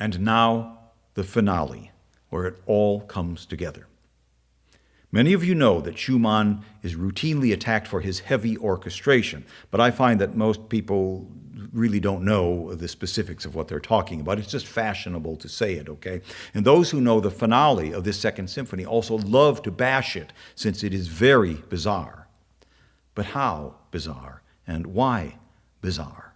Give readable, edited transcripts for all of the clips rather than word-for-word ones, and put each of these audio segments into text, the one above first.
And now, the finale, where it all comes together. Many of you know that Schumann is routinely attacked for his heavy orchestration, but I find that most people really don't know the specifics of what they're talking about. It's just fashionable to say it, okay? And those who know the finale of this Second Symphony also love to bash it, since it is very bizarre. But how bizarre, and why bizarre?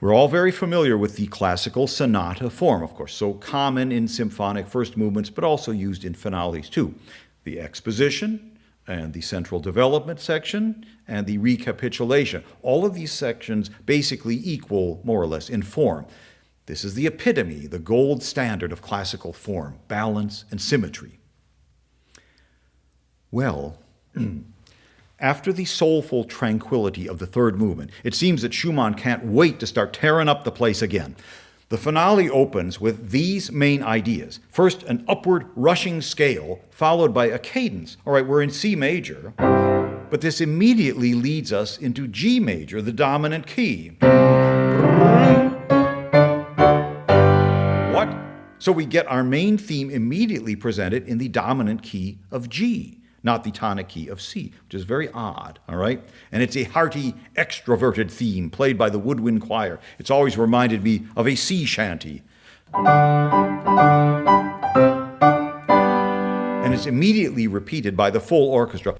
We're all very familiar with the classical sonata form, of course, so common in symphonic first movements, but also used in finales too. The exposition and the central development section and the recapitulation. All of these sections basically equal, more or less, in form. This is the epitome, the gold standard of classical form, balance and symmetry. Well, after the soulful tranquility of the third movement, it seems that Schumann can't wait to start tearing up the place again. The finale opens with these main ideas. First, an upward rushing scale, followed by a cadence. All right, we're in C major, but this immediately leads us into G major, the dominant key. What? So we get our main theme immediately presented in the dominant key of G, not the tonic key of C, which is very odd, all right? And it's a hearty, extroverted theme played by the woodwind choir. It's always reminded me of a sea shanty. And it's immediately repeated by the full orchestra.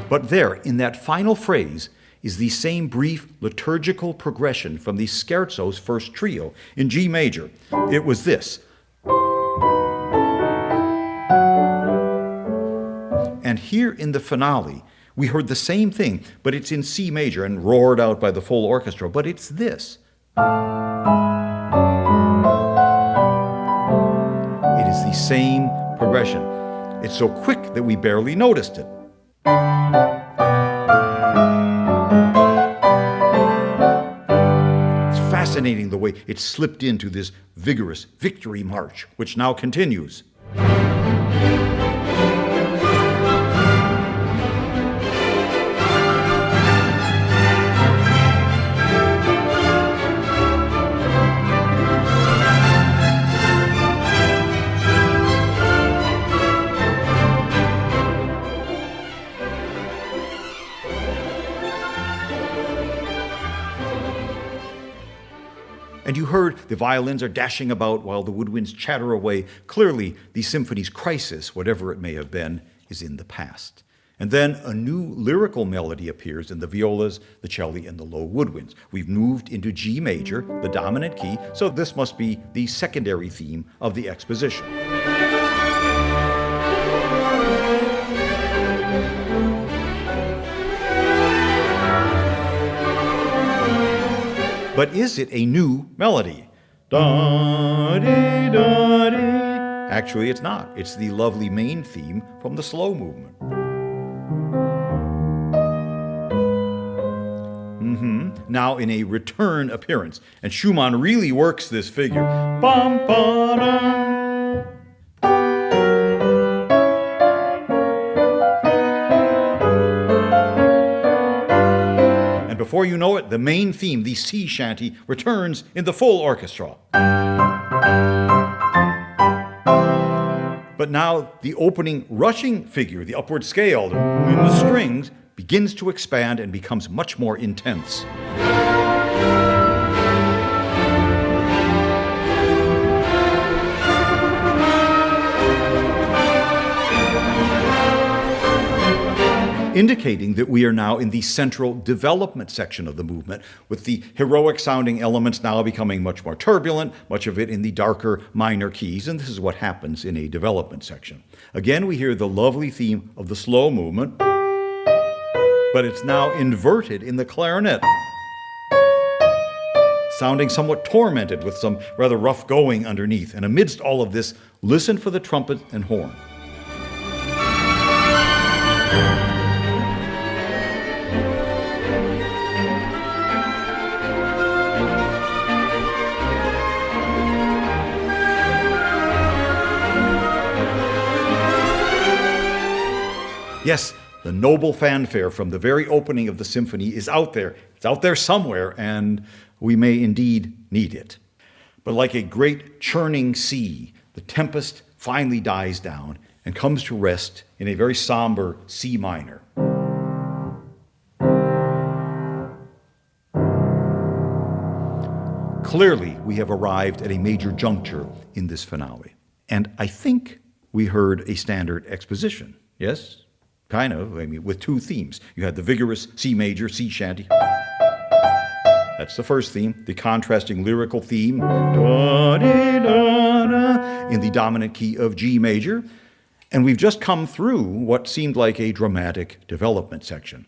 But there, in that final phrase, is the same brief liturgical progression from the scherzo's first trio in G major. It was this. And here in the finale, we heard the same thing, but it's in C major and roared out by the full orchestra, but it's this. It is the same progression. It's so quick that we barely noticed it. It's fascinating the way it slipped into this vigorous victory march, which now continues. And you heard the violins are dashing about while the woodwinds chatter away. Clearly, the symphony's crisis, whatever it may have been, is in the past. And then a new lyrical melody appears in the violas, the cello, and the low woodwinds. We've moved into G major, the dominant key, so this must be the secondary theme of the exposition. But is it a new melody? Da-dee-da-dee. Actually, it's not. It's the lovely main theme from the slow movement. Now in a return appearance. And Schumann really works this figure. Bum-ba-dum. Before you know it, the main theme, the sea shanty, returns in the full orchestra. But now the opening rushing figure, the upward scale in the strings, begins to expand and becomes much more intense. Indicating that we are now in the central development section of the movement, with the heroic-sounding elements now becoming much more turbulent, much of it in the darker minor keys, and this is what happens in a development section. Again, we hear the lovely theme of the slow movement, but it's now inverted in the clarinet, sounding somewhat tormented with some rather rough going underneath. And amidst all of this, listen for the trumpet and horn. Yes, the noble fanfare from the very opening of the symphony is out there. It's out there somewhere, and we may indeed need it. But like a great churning sea, the tempest finally dies down and comes to rest in a very somber C minor. Clearly, we have arrived at a major juncture in this finale. And I think we heard a standard exposition, yes? Kind of, I mean, with two themes. You had the vigorous C major, C shanty. That's the first theme. The contrasting lyrical theme, da-dee-da-da, in the dominant key of G major. And we've just come through what seemed like a dramatic development section.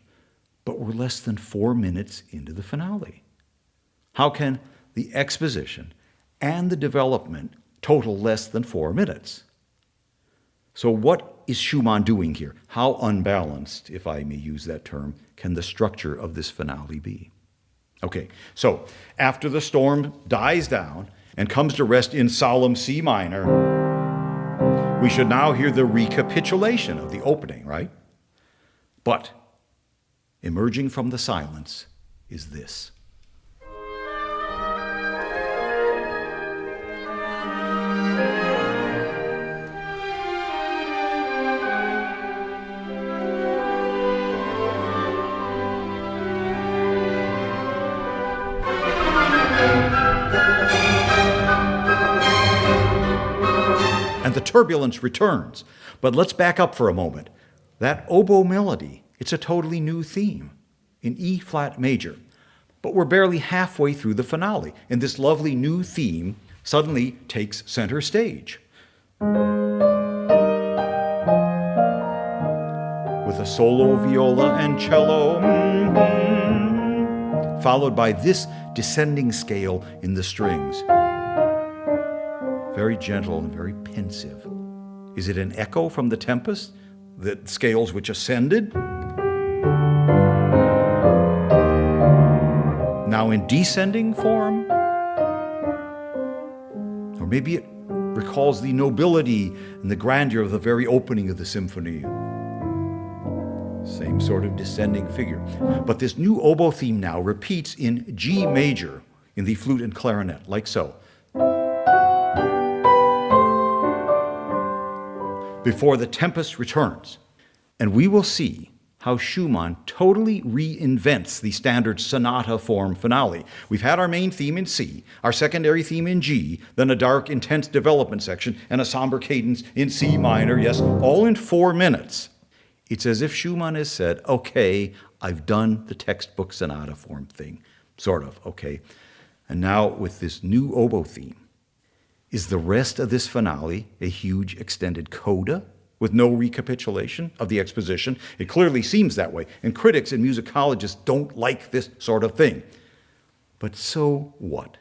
But we're less than 4 minutes into the finale. How can the exposition and the development total less than 4 minutes? So what is Schumann doing here? How unbalanced, if I may use that term, can the structure of this finale be? Okay, so after the storm dies down and comes to rest in solemn C minor, we should now hear the recapitulation of the opening, right? But emerging from the silence is this. And the turbulence returns. But let's back up for a moment. That oboe melody, it's a totally new theme in E flat major. But we're barely halfway through the finale, and this lovely new theme suddenly takes center stage. With a solo viola and cello, followed by this descending scale in the strings. Very gentle and very pensive. Is it an echo from the Tempest, the scales which ascended? Now in descending form? Or maybe it recalls the nobility and the grandeur of the very opening of the symphony. Same sort of descending figure. But this new oboe theme now repeats in G major in the flute and clarinet, like so. Before the Tempest returns. And we will see how Schumann totally reinvents the standard sonata form finale. We've had our main theme in C, our secondary theme in G, then a dark, intense development section, and a somber cadence in C minor, yes, all in 4 minutes. It's as if Schumann has said, okay, I've done the textbook sonata form thing, sort of, okay. And now with this new oboe theme, is the rest of this finale a huge extended coda with no recapitulation of the exposition? It clearly seems that way, and critics and musicologists don't like this sort of thing. But so what?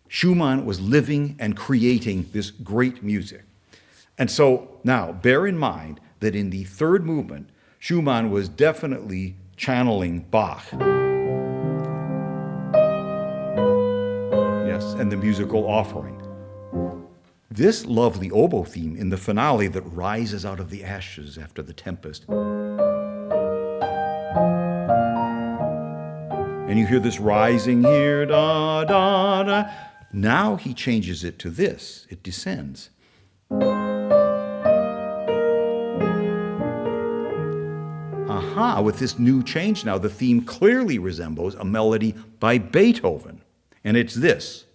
Schumann was living and creating this great music. And so now, bear in mind that in the third movement, Schumann was definitely channeling Bach. Yes, and the musical offering. This lovely oboe theme in the finale that rises out of the ashes after the Tempest. And you hear this rising here, da, da, da. Now he changes it to this. It descends. Aha, with this new change now, the theme clearly resembles a melody by Beethoven. And it's this.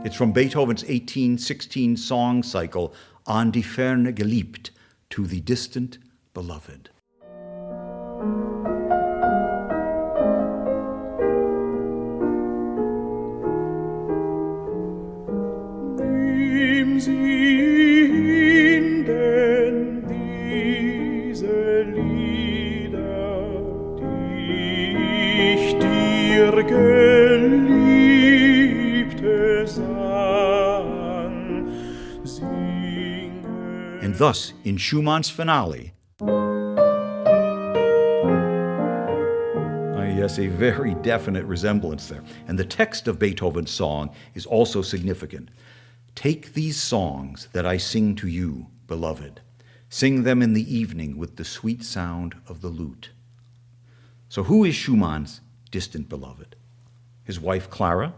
It's from Beethoven's 1816 song cycle, An die Ferne geliebt, to the distant beloved. Nimm sie hin, denn diese Lieder, die ich dir geliebte sang, singen. And thus, in Schumann's finale, I Yes, a very definite resemblance there. And the text of Beethoven's song is also significant. Take these songs that I sing to you, beloved. Sing them in the evening with the sweet sound of the lute. So who is Schumann's distant beloved? His wife Clara,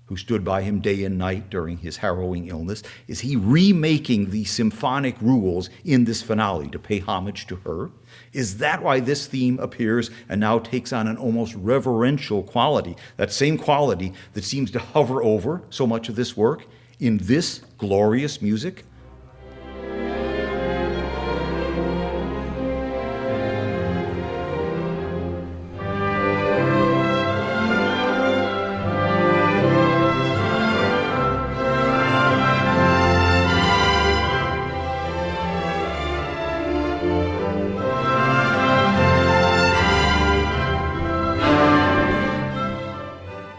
who stood by him day and night during his harrowing illness? Is he remaking the symphonic rules in this finale to pay homage to her? Is that why this theme appears and now takes on an almost reverential quality, that same quality that seems to hover over so much of this work in this glorious music?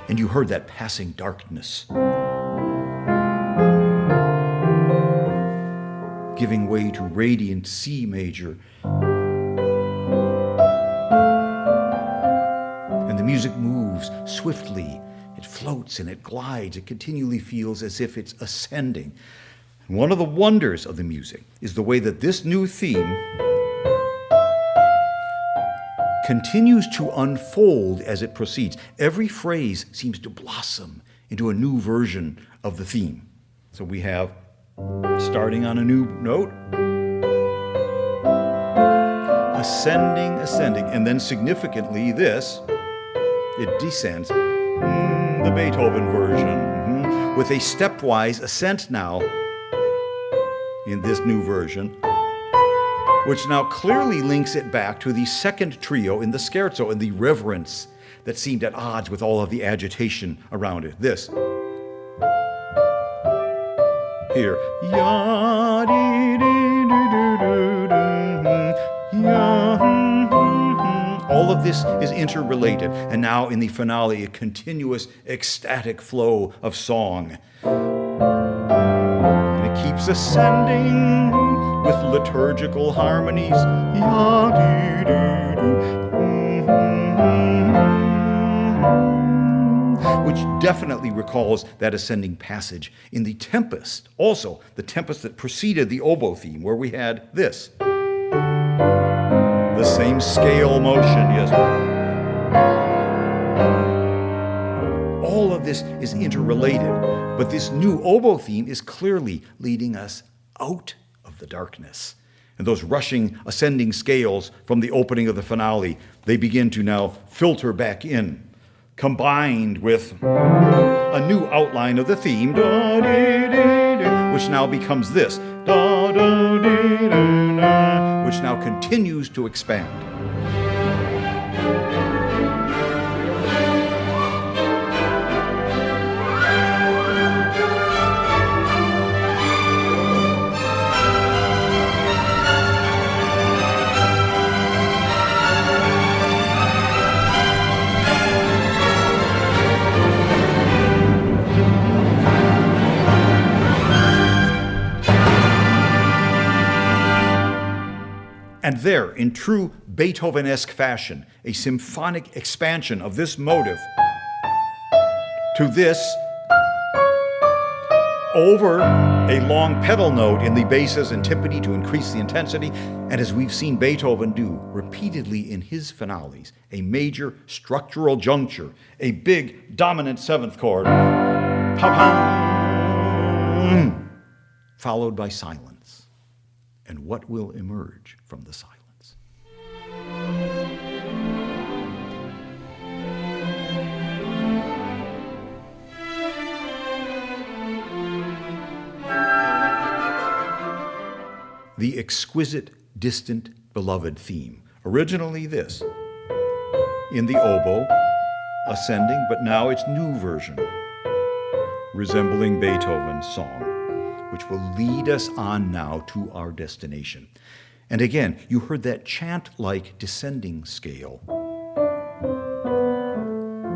And you heard that passing darkness giving way to radiant C major. And the music moves swiftly. It floats and it glides. It continually feels as if it's ascending. And one of the wonders of the music is the way that this new theme continues to unfold as it proceeds. Every phrase seems to blossom into a new version of the theme. So we have, starting on a new note, ascending, ascending, and then significantly this, it descends, the Beethoven version, with a stepwise ascent now in this new version, which now clearly links it back to the second trio in the scherzo and the reverence that seemed at odds with all of the agitation around it. This. Here. All of this is interrelated, and now in the finale, a continuous ecstatic flow of song. And it keeps ascending with liturgical harmonies, which definitely recalls that ascending passage in the Tempest, also the Tempest that preceded the oboe theme, where we had this. The same scale motion, yes. All of this is interrelated, but this new oboe theme is clearly leading us out of the darkness. And those rushing, ascending scales from the opening of the finale, they begin to now filter back in, combined with a new outline of the theme, which now becomes this, which now continues to expand. And there, in true Beethoven-esque fashion, a symphonic expansion of this motive to this over a long pedal note in the basses and timpani to increase the intensity, and as we've seen Beethoven do repeatedly in his finales, a major structural juncture, a big dominant seventh chord, followed by silence. And what will emerge from the silence? The exquisite, distant, beloved theme. Originally this, in the oboe, ascending, but now its new version, resembling Beethoven's song, which will lead us on now to our destination. And again, you heard that chant-like descending scale,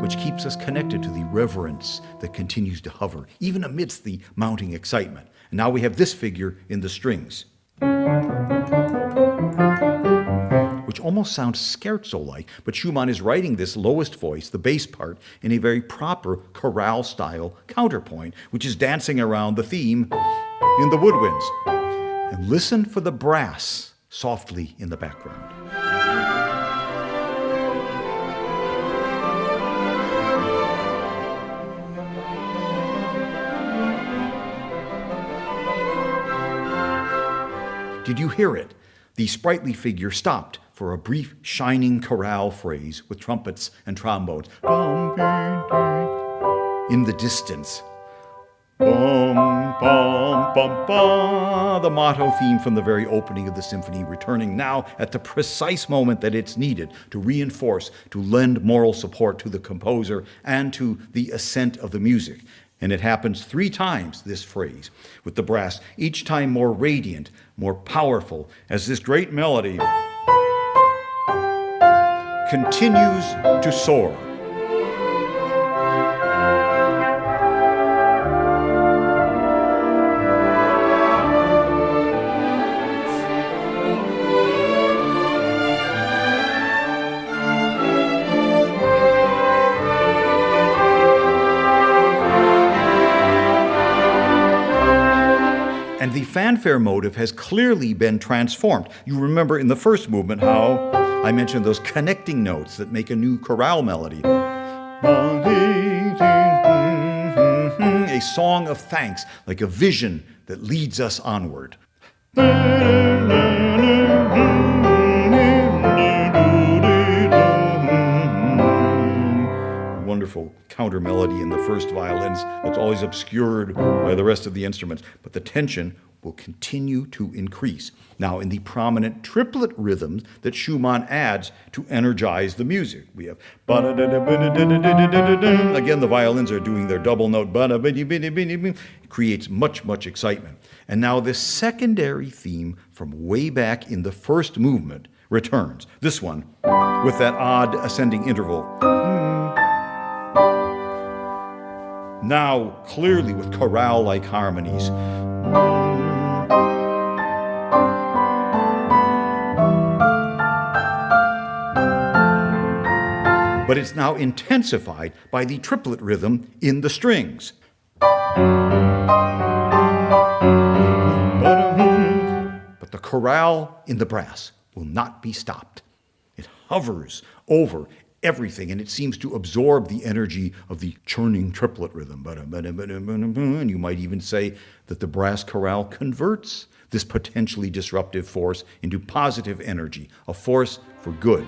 which keeps us connected to the reverence that continues to hover, even amidst the mounting excitement. And now we have this figure in the strings, which almost sounds scherzo-like, but Schumann is writing this lowest voice, the bass part, in a very proper chorale-style counterpoint, which is dancing around the theme in the woodwinds. And listen for the brass softly in the background. Did you hear it? The sprightly figure stopped for a brief shining chorale phrase with trumpets and trombones. In the distance. Bum, bum, bum, bum. The motto theme from the very opening of the symphony, returning now at the precise moment that it's needed to reinforce, to lend moral support to the composer and to the ascent of the music. And it happens 3 times, this phrase, with the brass, each time more radiant, more powerful, as this great melody continues to soar. And the fanfare motive has clearly been transformed. You remember in the first movement how I mentioned those connecting notes that make a new chorale melody. A song of thanks, like a vision that leads us onward. Wonderful counter melody in the first violins that's always obscured by the rest of the instruments, but the tension will continue to increase. Now, in the prominent triplet rhythms that Schumann adds to energize the music, we have again, the violins are doing their double note, it creates much excitement. And now this secondary theme from way back in the first movement returns. This one, with that odd ascending interval. Now, clearly with chorale-like harmonies. But it's now intensified by the triplet rhythm in the strings. But the chorale in the brass will not be stopped. It hovers over everything, and it seems to absorb the energy of the churning triplet rhythm. And you might even say that the brass chorale converts this potentially disruptive force into positive energy, a force for good.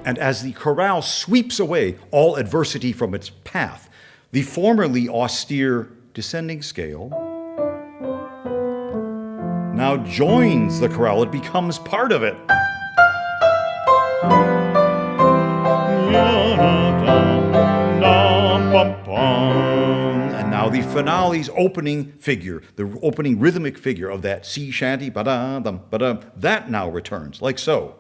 And as the chorale sweeps away all adversity from its path, the formerly austere descending scale now joins the chorale. It becomes part of it. And now the finale's opening figure, the opening rhythmic figure of that sea shanty, ba-da-dum, ba-da, that now returns, like so.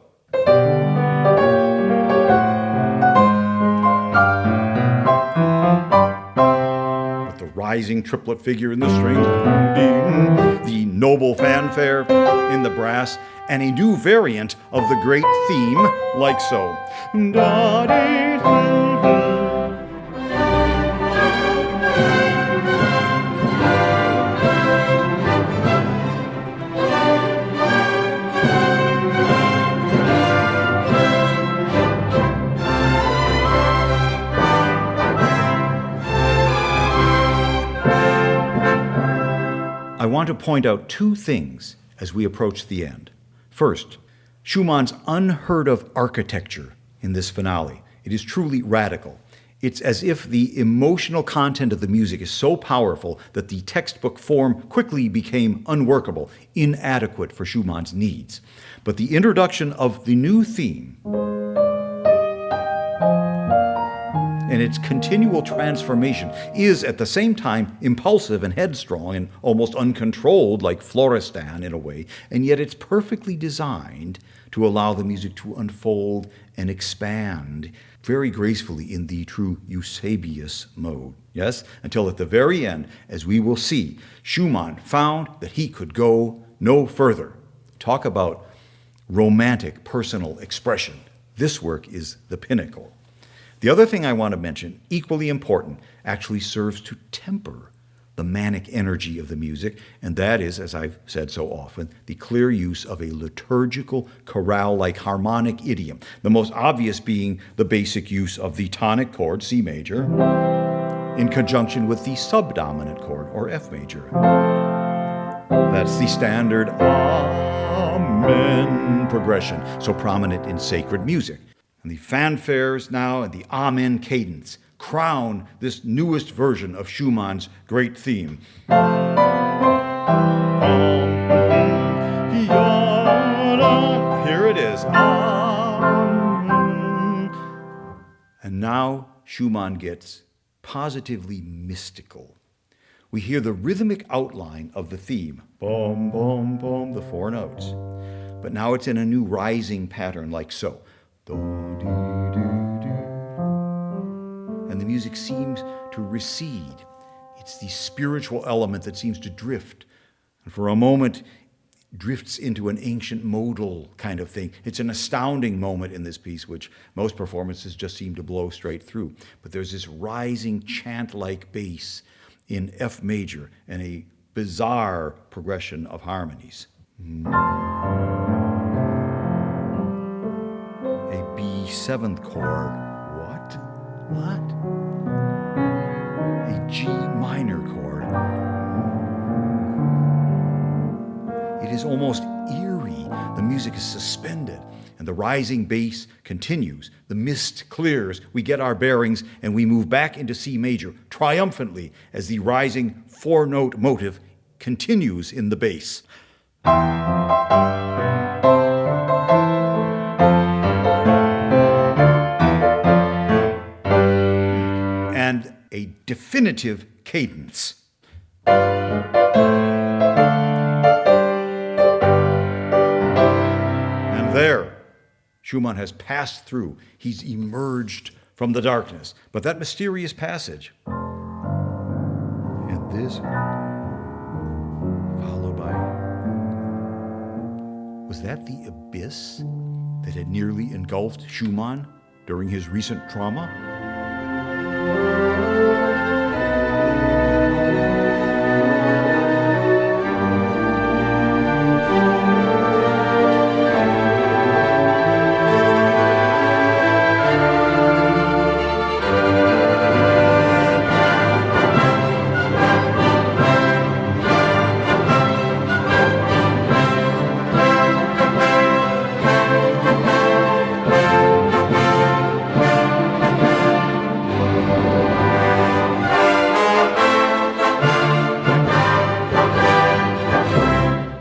Rising triplet figure in the strings, the noble fanfare in the brass, and a new variant of the great theme, like so. I want to point out 2 things as we approach the end. First, Schumann's unheard of architecture in this finale. It is truly radical. It's as if the emotional content of the music is so powerful that the textbook form quickly became unworkable, inadequate for Schumann's needs. But the introduction of the new theme and its continual transformation is at the same time impulsive and headstrong and almost uncontrolled, like Florestan in a way, and yet it's perfectly designed to allow the music to unfold and expand very gracefully in the true Eusebius mode. Yes? Until at the very end, as we will see, Schumann found that he could go no further. Talk about romantic personal expression. This work is the pinnacle. The other thing I want to mention, equally important, actually serves to temper the manic energy of the music, and that is, as I've said so often, the clear use of a liturgical chorale-like harmonic idiom, the most obvious being the basic use of the tonic chord, C major, in conjunction with the subdominant chord, or F major. That's the standard Amen progression, so prominent in sacred music. And the fanfares now and the Amen cadence crown this newest version of Schumann's great theme. Here it is. And now Schumann gets positively mystical. We hear the rhythmic outline of the theme, boom, boom, boom, the four notes. But now it's in a new rising pattern like so. Do, do, do, do. And the music seems to recede. It's the spiritual element that seems to drift. And for a moment, drifts into an ancient modal kind of thing. It's an astounding moment in this piece, which most performances just seem to blow straight through. But there's this rising chant-like bass in F major and a bizarre progression of harmonies. A B7th chord. What? A G minor chord. It is almost eerie. The music is suspended, and the rising bass continues. The mist clears, we get our bearings, and we move back into C major triumphantly as the rising four-note motive continues in the bass. And a definitive cadence. And there, Schumann has passed through. He's emerged from the darkness. But that mysterious passage, and this, followed by, was that the abyss that had nearly engulfed Schumann during his recent trauma?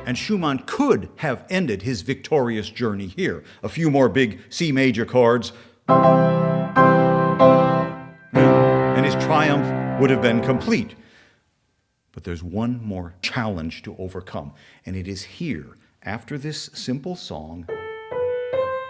And Schumann could have ended his victorious journey here. A few more big C major chords, and his triumph would have been complete. But there's one more challenge to overcome, and it is here, after this simple song,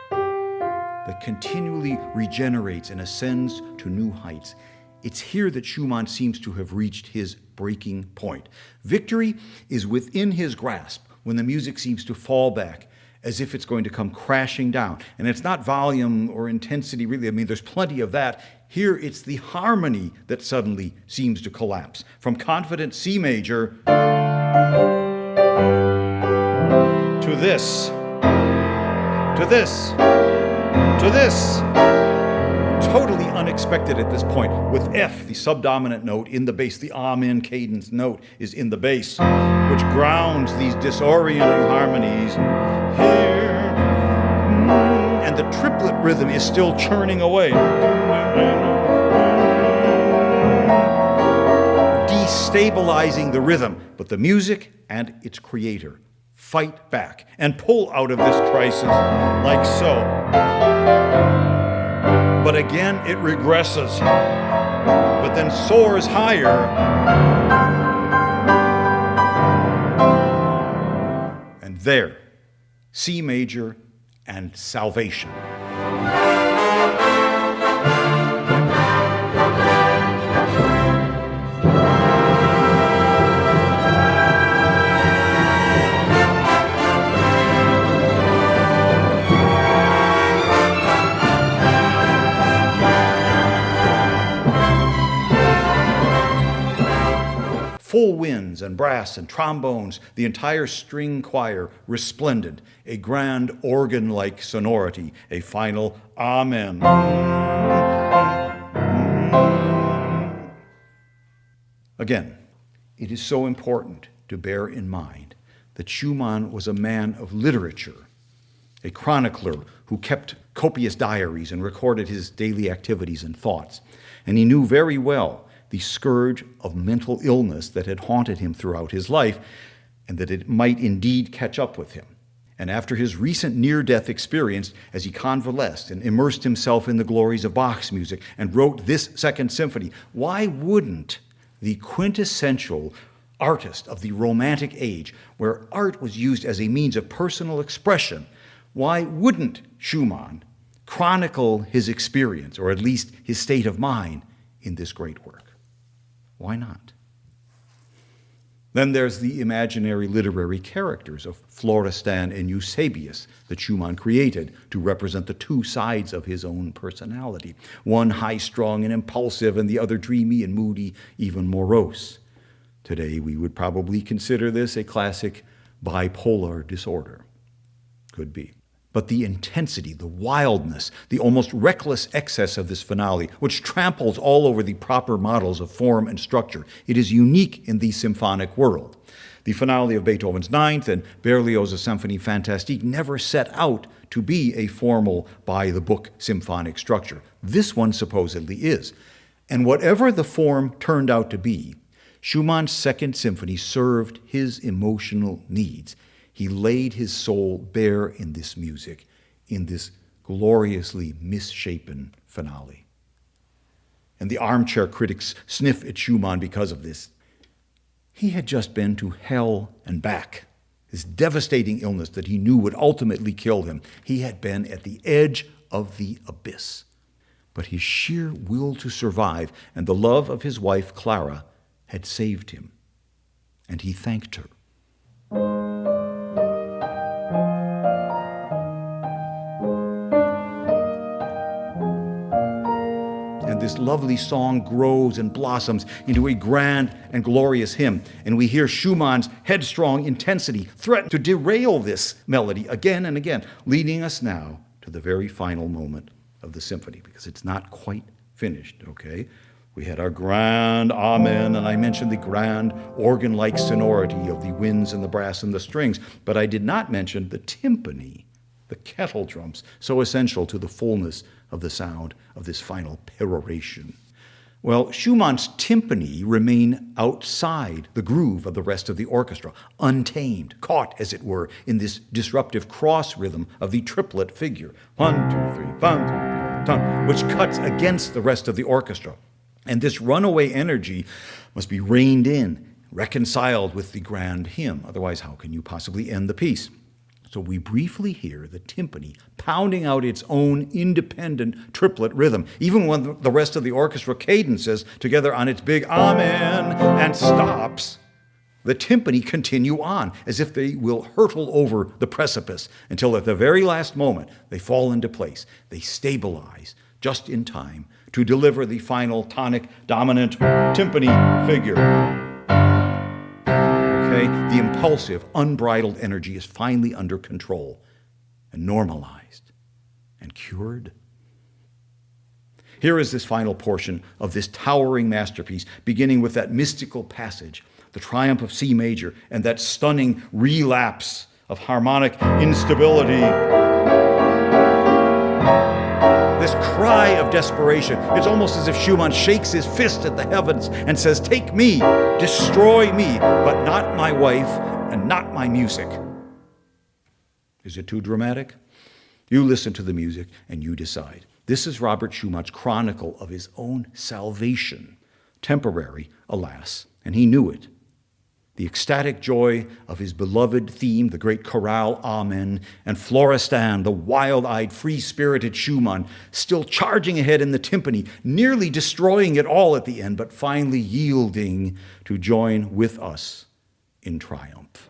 that continually regenerates and ascends to new heights. It's here that Schumann seems to have reached his breaking point. Victory is within his grasp when the music seems to fall back as if it's going to come crashing down. And it's not volume or intensity, really. I mean, there's plenty of that. Here, it's the harmony that suddenly seems to collapse. From confident C major to this, to this, to this. Totally unexpected at this point, with F, the subdominant note, in the bass. The Amen cadence note is in the bass, which grounds these disorienting harmonies here. And the triplet rhythm is still churning away. stabilizing the rhythm, but the music and its creator fight back and pull out of this crisis like so. But again, it regresses, but then soars higher. And there, C major and salvation. Full winds and brass and trombones, the entire string choir resplendent, a grand organ-like sonority, a final Amen. Again, it is so important to bear in mind that Schumann was a man of literature, a chronicler who kept copious diaries and recorded his daily activities and thoughts. And he knew very well the scourge of mental illness that had haunted him throughout his life, and that it might indeed catch up with him. And after his recent near-death experience, as he convalesced and immersed himself in the glories of Bach's music and wrote this Second Symphony, why wouldn't the quintessential artist of the Romantic age, where art was used as a means of personal expression, why wouldn't Schumann chronicle his experience, or at least his state of mind, in this great work? Why not? Then there's the imaginary literary characters of Florestan and Eusebius that Schumann created to represent the two sides of his own personality, one high-strung and impulsive, and the other dreamy and moody, even morose. Today we would probably consider this a classic bipolar disorder. Could be. But the intensity, the wildness, the almost reckless excess of this finale, which tramples all over the proper models of form and structure, it is unique in the symphonic world. The finale of Beethoven's Ninth and Berlioz's Symphonie Fantastique never set out to be a formal, by-the-book symphonic structure. This one supposedly is. And whatever the form turned out to be, Schumann's Second Symphony served his emotional needs. He laid his soul bare in this music, in this gloriously misshapen finale. And the armchair critics sniff at Schumann because of this. He had just been to hell and back. This devastating illness that he knew would ultimately kill him. He had been at the edge of the abyss. But his sheer will to survive and the love of his wife, Clara, had saved him. And he thanked her. This lovely song grows and blossoms into a grand and glorious hymn. And we hear Schumann's headstrong intensity threaten to derail this melody again and again, leading us now to the very final moment of the symphony, because it's not quite finished, okay? We had our grand Amen, and I mentioned the grand organ-like sonority of the winds and the brass and the strings, but I did not mention the timpani, the kettle drums, so essential to the fullness of the sound of this final peroration. Well, Schumann's timpani remain outside the groove of the rest of the orchestra, untamed, caught, as it were, in this disruptive cross rhythm of the triplet figure. 1, 2, 3, 1, 2, 3, which cuts against the rest of the orchestra. And this runaway energy must be reined in, reconciled with the grand hymn. Otherwise, how can you possibly end the piece? So we briefly hear the timpani pounding out its own independent triplet rhythm, even when the rest of the orchestra cadences together on its big Amen and stops. The timpani continue on as if they will hurtle over the precipice until at the very last moment they fall into place. They stabilize just in time to deliver the final tonic dominant timpani figure. The impulsive, unbridled energy is finally under control and normalized and cured. Here is this final portion of this towering masterpiece, beginning with that mystical passage, the triumph of C major, and that stunning relapse of harmonic instability. this cry of desperation. It's almost as if Schumann shakes his fist at the heavens and says, "Take me, destroy me, but not my wife and not my music." Is it too dramatic? You listen to the music and you decide. This is Robert Schumann's chronicle of his own salvation. Temporary, alas, and he knew it. The ecstatic joy of his beloved theme, the great chorale Amen, and Florestan, the wild-eyed, free-spirited Schumann, still charging ahead in the timpani, nearly destroying it all at the end, but finally yielding to join with us in triumph.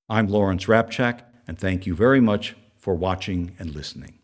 I'm Lawrence Rapchak, and thank you very much for watching and listening.